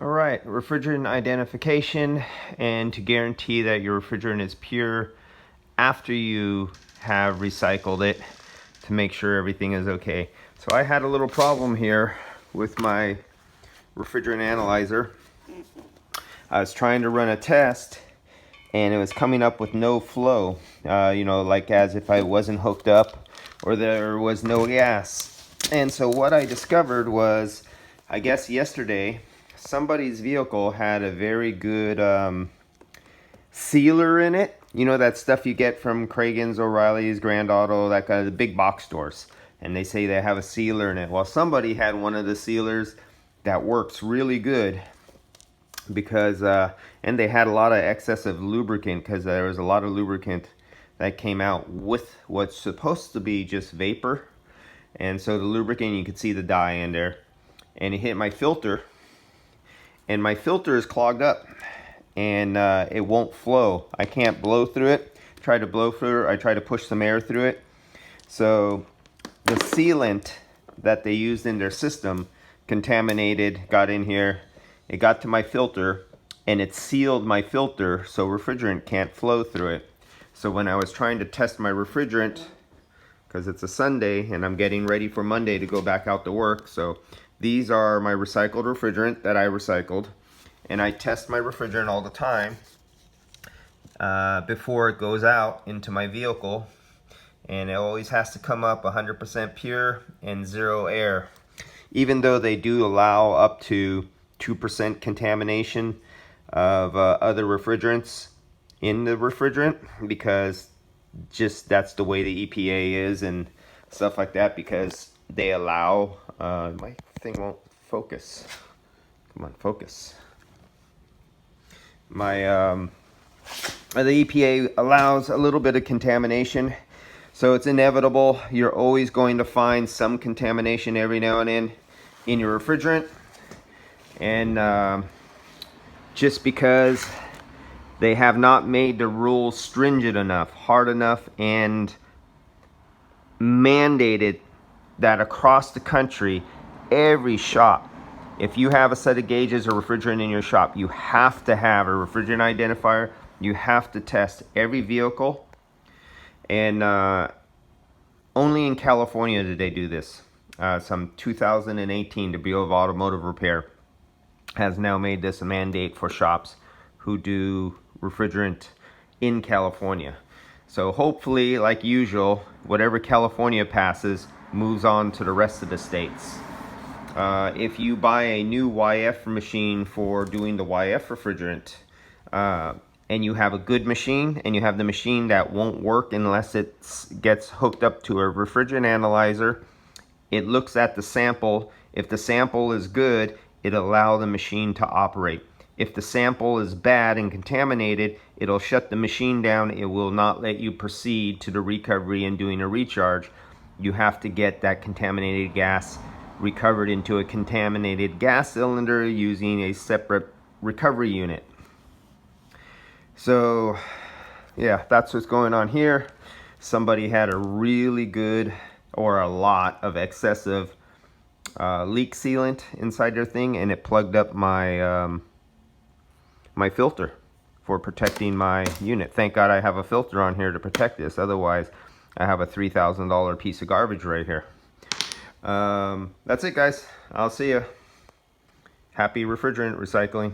All right, refrigerant identification, and to guarantee that your refrigerant is pure after you have recycled it, to make sure everything is okay. So I had a little problem here with my refrigerant analyzer. I was trying to run a test and it was coming up with no flow, like as if I wasn't hooked up or there was no gas. And so what I discovered was, I guess yesterday, somebody's vehicle had a very good sealer in it. You know, that stuff you get from Kragen's, O'Reilly's, Grand Auto, that kind of the big box stores. And they say they have a sealer in it. Well, somebody had one of the sealers that works really good because, and they had a lot of excessive lubricant because there was a lot of lubricant that came out with what's supposed to be just vapor. And so the lubricant, you could see the dye in there. And it hit my filter, and my filter is clogged up, and it won't flow. I can't blow through it. Try to blow through it. I try to push some air through it. So the sealant that they used in their system contaminated, got in here. It got to my filter, and it sealed my filter so refrigerant can't flow through it. So when I was trying to test my refrigerant, because it's a Sunday and I'm getting ready for Monday to go back out to work, so these are my recycled refrigerant that I recycled, and I test my refrigerant all the time before it goes out into my vehicle, and it always has to come up 100% pure and zero air, even though they do allow up to 2% contamination of other refrigerants in the refrigerant, because just that's the way the EPA is and stuff like that, because they allow my thing won't focus. Come on, focus. My the EPA allows a little bit of contamination, so it's inevitable. You're always going to find some contamination every now and then in your refrigerant, and just because they have not made the rules stringent enough, hard enough, and mandated that across the country, every shop, if you have a set of gauges or refrigerant in your shop, you have to have a refrigerant identifier. You have to test every vehicle. And only in California did they do this. Some 2018, the Bureau of Automotive Repair has now made this a mandate for shops who do refrigerant in California. So hopefully, like usual, whatever California passes moves on to the rest of the states. If you buy a new YF machine for doing the YF refrigerant, and you have a good machine, and you have the machine that won't work unless it gets hooked up to a refrigerant analyzer, it looks at the sample. If the sample is good, it'll allow the machine to operate. If the sample is bad and contaminated, it'll shut the machine down. It will not let you proceed to the recovery and doing a recharge. You have to get that contaminated gas recovered into a contaminated gas cylinder using a separate recovery unit. So yeah, that's what's going on here. Somebody had a really good, or a lot of excessive leak sealant inside their thing, and it plugged up my my filter for protecting my unit. Thank God I have a filter on here to protect this. Otherwise, I have a $3,000 piece of garbage right here. That's it, guys. I'll see you. Happy refrigerant recycling.